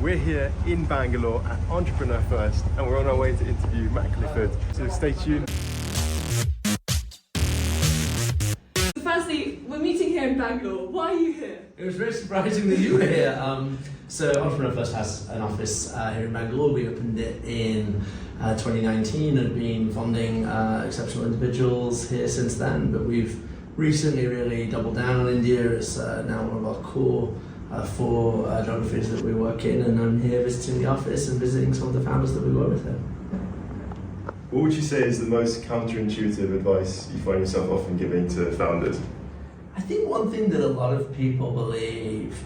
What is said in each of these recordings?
We're here in Bangalore at Entrepreneur First, and we're on our way to interview Matt Clifford. So stay tuned. Firstly, we're meeting here in Bangalore. Why are you here? It was very surprising that you were here. So Entrepreneur First has an office here in Bangalore. We opened it in 2019 and been funding exceptional individuals here since then. But we've recently really doubled down on India. It's now one of our core four geographies that we work in, and I'm here visiting the office and visiting some of the founders that we work with here. What would you say is the most counterintuitive advice you find yourself often giving to founders? I think one thing that a lot of people believe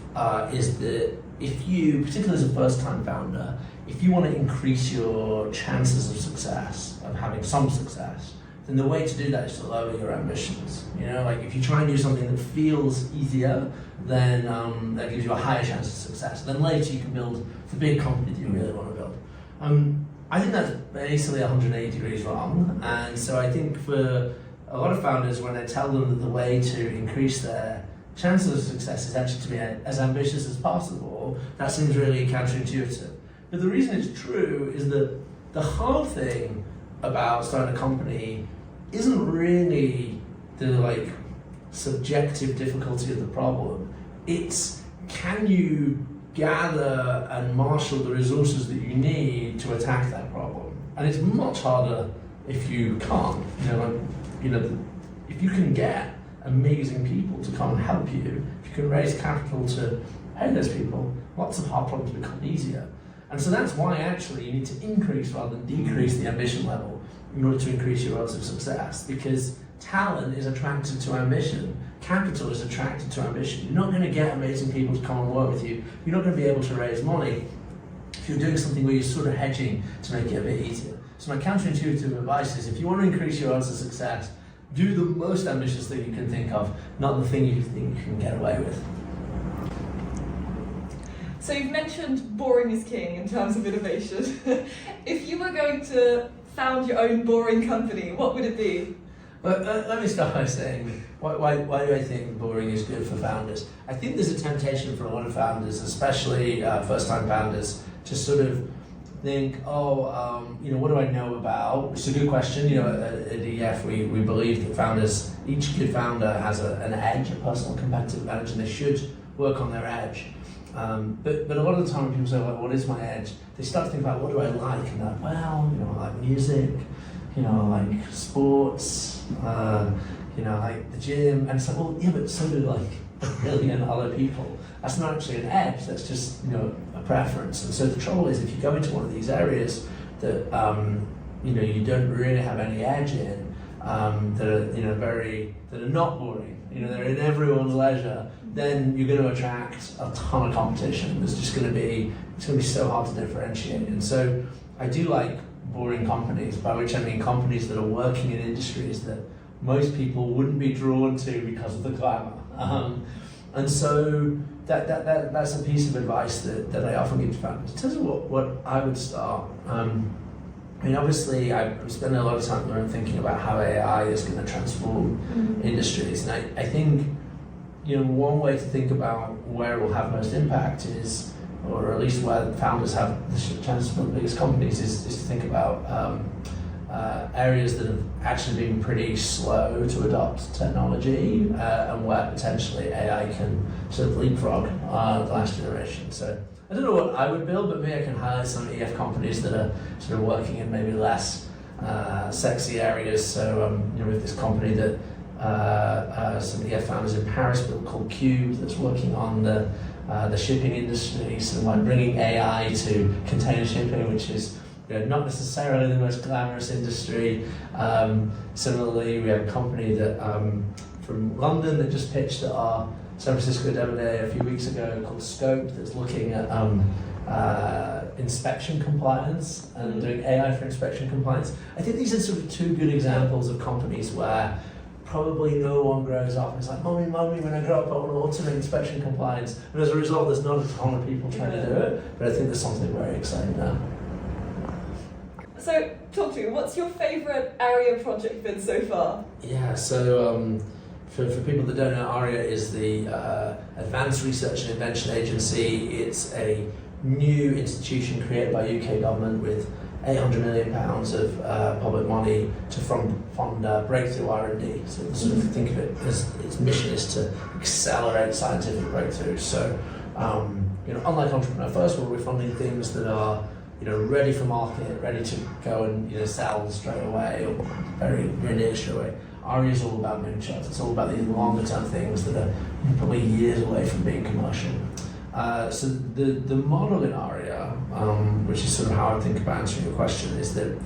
is that if you, particularly as a first-time founder, if you want to increase your chances of success, of having some success, then the way to do that is to lower your ambitions. You know, like if you try and do something that feels easier, then that gives you a higher chance of success. Then later you can build the big company that you really want to build. I think that's basically 180 degrees wrong, and so I think for a lot of founders, when I tell them that the way to increase their chances of success is actually to be as ambitious as possible, that seems really counterintuitive. But the reason it's true is that the hard thing about starting a company isn't really the subjective difficulty of the problem. It's can you gather and marshal the resources that you need to attack that problem. And it's much harder if you can't. If you can get amazing people to come and help you, if you can raise capital to pay those people, lots of hard problems become easier. And so that's why actually you need to increase rather than decrease the ambition level in order to increase your odds of success, because talent is attracted to ambition. Capital is attracted to ambition. You're not going to get amazing people to come and work with you. You're not going to be able to raise money if you're doing something where you're sort of hedging to make it a bit easier. So my counterintuitive advice is if you want to increase your odds of success, do the most ambitious thing you can think of, not the thing you think you can get away with. So you've mentioned boring is king in terms of innovation. If you were going to found your own boring company, what would it be? Well, let me start by saying, why do I think boring is good for founders? I think there's a temptation for a lot of founders, especially first-time founders, to sort of think, what do I know about? It's a good question. At EF, we believe that each good founder has an edge, a personal competitive advantage, and they should work on their edge. But a lot of the time when people say, what is my edge? They start to think about, what do I like? And they're like, I like music, I like sports, I like the gym. And it's like, well, yeah, but so do like a billion other people. That's not actually an edge, that's just, a preference. And so the trouble is, if you go into one of these areas that, you don't really have any edge in, that are not boring, they're in everyone's leisure, then you're going to attract a ton of competition. It's going to be so hard to differentiate. And so I do like boring companies, by which I mean companies that are working in industries that most people wouldn't be drawn to because of the glamour. And so that's a piece of advice that I often give to founders. In terms of what I would start, obviously I'm spending a lot of time thinking about how AI is going to transform industries. And I think one way to think about where it will have most impact is, or at least where founders have the chance to build the biggest companies, is to think about areas that have actually been pretty slow to adopt technology and where potentially AI can sort of leapfrog the last generation. So I don't know what I would build, but maybe I can highlight some EF companies that are sort of working in maybe less sexy areas. So with this company that some EF founders in Paris built called Cube, that's working on the shipping industry, so like bringing AI to container shipping, which is not necessarily the most glamorous industry. Similarly, we have a company that from London that just pitched at our San Francisco Demo Day a few weeks ago called Scope, that's looking at inspection compliance and doing AI for inspection compliance. I think these are sort of two good examples of companies where probably no one grows up and it's like, mommy, when I grow up I want to automate inspection compliance. And as a result, there's not a ton of people trying to do it, but I think there's something very exciting there. So talk to me, what's your favourite ARIA project been so far? Yeah, so for people that don't know, ARIA is the Advanced Research and Invention Agency. It's a new institution created by UK government with £800 million of public money to fund breakthrough R&D. So sort of think of it as its mission is to accelerate scientific breakthroughs. So unlike Entrepreneur First, where we're funding things that are ready for market, ready to go and sell straight away or very near straight away. ARIA is all about moonshots. It's all about these longer term things that are probably years away from being commercial. So the model in ARIA, which is sort of how I think about answering your question, is that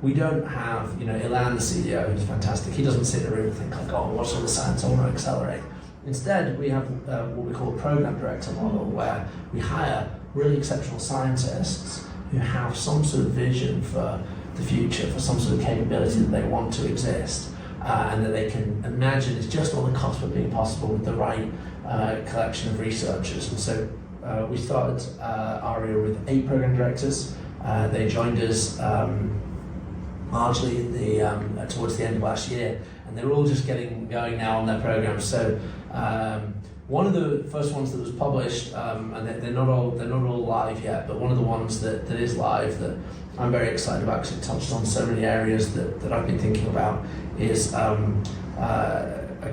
we don't have, Ilan, the CEO, who's fantastic. He doesn't sit in a room and think like, oh, what's all the science I want to accelerate. Instead, we have what we call a program director model, where we hire really exceptional scientists who have some sort of vision for the future, for some sort of capability that they want to exist, and that they can imagine is just on the cusp of being possible with the right collection of researchers. And so we started ARIA with 8 program directors. They joined us largely in the towards the end of last year, and they're all just getting going now on their programs. So one of the first ones that was published, and they're not all live yet, but one of the ones that is live that I'm very excited about because it touches on so many areas that I've been thinking about is a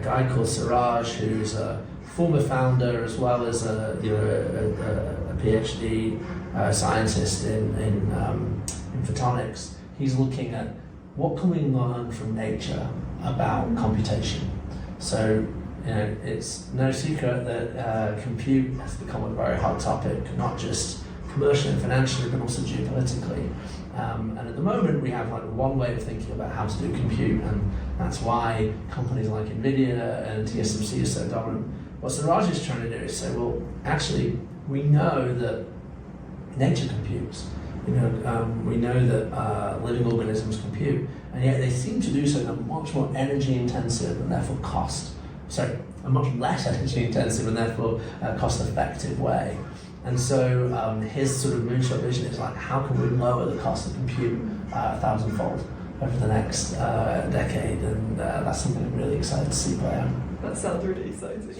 guy called Siraj, who's a former founder as well as a PhD scientist in photonics. He's looking at what can we learn from nature about computation. So it's no secret that compute has become a very hot topic, not just commercially and financially, but also geopolitically. And at the moment, we have like one way of thinking about how to do compute, and that's why companies like NVIDIA and TSMC are so dominant. What Siraj is trying to do is say, well, actually, we know that nature computes. We know that living organisms compute, and yet they seem to do so in a much more energy-intensive and therefore a much less energy-intensive and therefore cost-effective way. And so his sort of moonshot vision is like, how can we lower the cost of compute 1,000-fold over the next decade? And that's something I'm really excited to see play out. That sounds really exciting.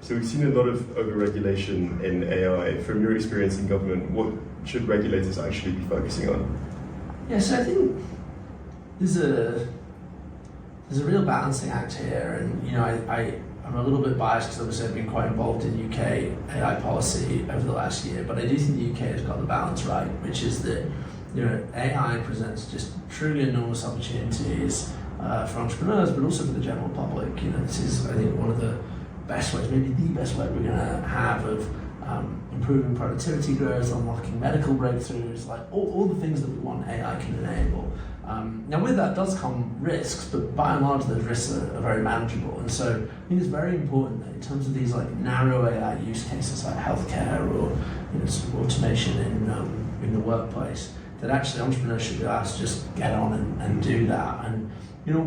So we've seen a lot of over-regulation in AI. From your experience in government, what should regulators actually be focusing on? Yeah, so I think there's a real balancing act here, and I'm a little bit biased because obviously I've been quite involved in UK AI policy over the last year, but I do think the UK has got the balance right, which is that AI presents just truly enormous opportunities for entrepreneurs, but also for the general public. This is, I think, one of the best ways, maybe the best way we're going to have of improving productivity growth, unlocking medical breakthroughs, like all the things that we want AI can enable. Now with that does come risks, but by and large those risks are very manageable. And so I think it's very important that in terms of these like narrow AI use cases like healthcare or sort of automation in the workplace, that actually entrepreneurs should be asked to just get on and do that. And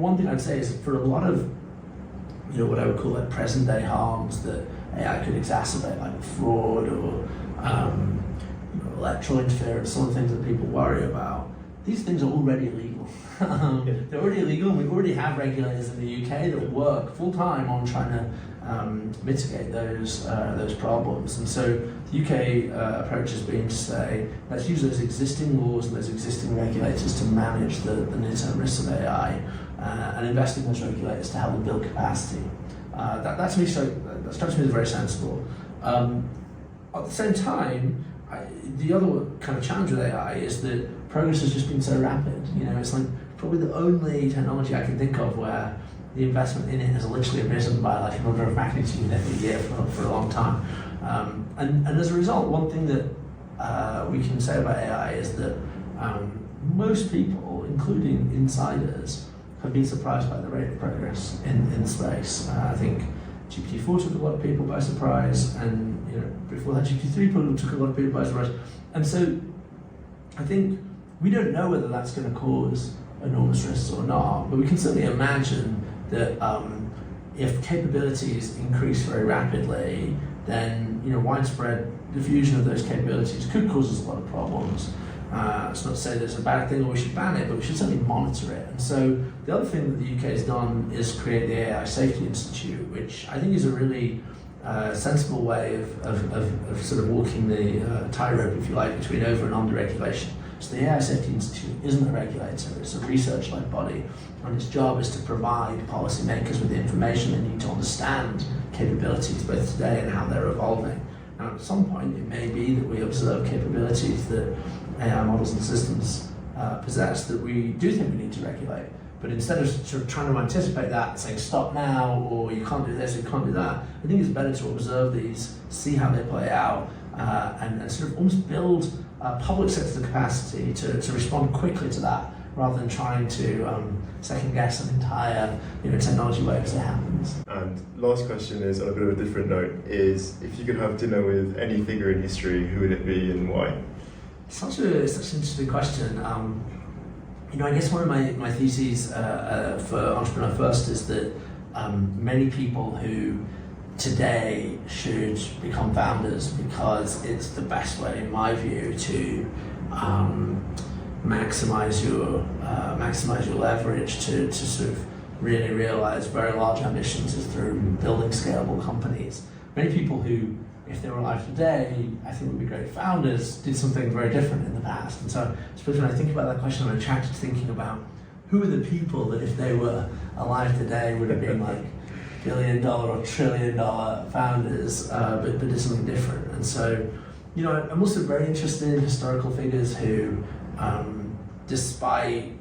one thing I'd say is for a lot of what I would call like present day harms that AI could exacerbate, like fraud or electoral interference, some of the things that people worry about, these things are already illegal. They're already illegal, and we already have regulators in the UK that work full time on trying to mitigate those problems. And so the UK approach has been to say, let's use those existing laws and those existing regulators to manage the near-term risks of AI and invest in those regulators to help them build capacity. That strikes me as very sensible. At the same time, the other kind of challenge with AI is that progress has just been so rapid. It's like probably the only technology I can think of where the investment in it has literally risen by like an order of magnitude every year for a long time. And as a result, one thing that we can say about AI is that most people, including insiders, have been surprised by the rate of progress in space. I think GPT-4 took a lot of people by surprise, and before that GPT-3 probably took a lot of people by surprise. And so I think we don't know whether that's going to cause enormous risks or not, but we can certainly imagine that if capabilities increase very rapidly, then widespread diffusion of those capabilities could cause us a lot of problems. It's not to say that it's a bad thing or we should ban it, but we should certainly monitor it. And so the other thing that the UK has done is create the AI Safety Institute, which I think is a really sensible way of sort of walking the tightrope, if you like, between over and under regulation. So the AI Safety Institute isn't a regulator, it's a research-led body, and its job is to provide policymakers with the information they need to understand capabilities both today and how they're evolving. Now at some point it may be that we observe capabilities that AI models and systems possess that we do think we need to regulate. But instead of sort of trying to anticipate that, saying stop now, or you can't do this, you can't do that, I think it's better to observe these, see how they play out, and sort of almost build public sector capacity to respond quickly to that, rather than trying to second guess an entire technology wave as it happens. And last question is on a bit of a different note, is if you could have dinner with any figure in history, who would it be and why? Such an interesting question. I guess one of my theses for Entrepreneur First is that many people who today should become founders because it's the best way, in my view, to maximize your leverage to sort of really realize very large ambitions is through building scalable companies. Many people who, if they were alive today, I think would be great founders, did something very different in the past. And so I suppose when I think about that question, I'm attracted to thinking about who are the people that if they were alive today would have been like billion-dollar or trillion-dollar founders, but did something different. And so, I'm also very interested in historical figures who, despite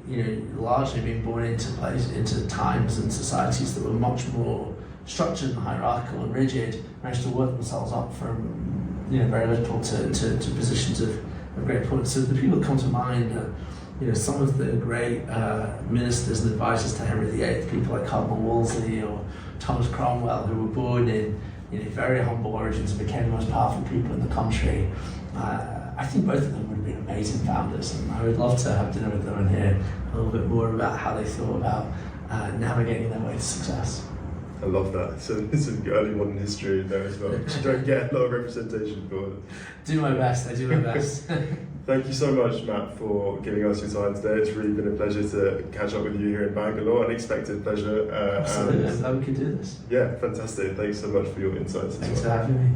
largely being born into times and societies that were much more structured and hierarchical and rigid, managed to work themselves up from very little to positions of great importance. So the people that come to mind are some of the great ministers and advisors to Henry VIII, people like Cardinal Wolsey or Thomas Cromwell, who were born in very humble origins and became the most powerful people in the country. I think both of them would have been amazing founders, and I would love to have dinner with them and hear a little bit more about how they thought about navigating their way to success. I love that. So it's an early modern history there as well. You don't get a lot of representation for it. Do my best, I do my best. Thank you so much, Matt, for giving us your time today. It's really been a pleasure to catch up with you here in Bangalore. Unexpected pleasure. Absolutely, I'm glad we could do this. Yeah, fantastic. Thanks so much for your insights as well. Thanks for having me.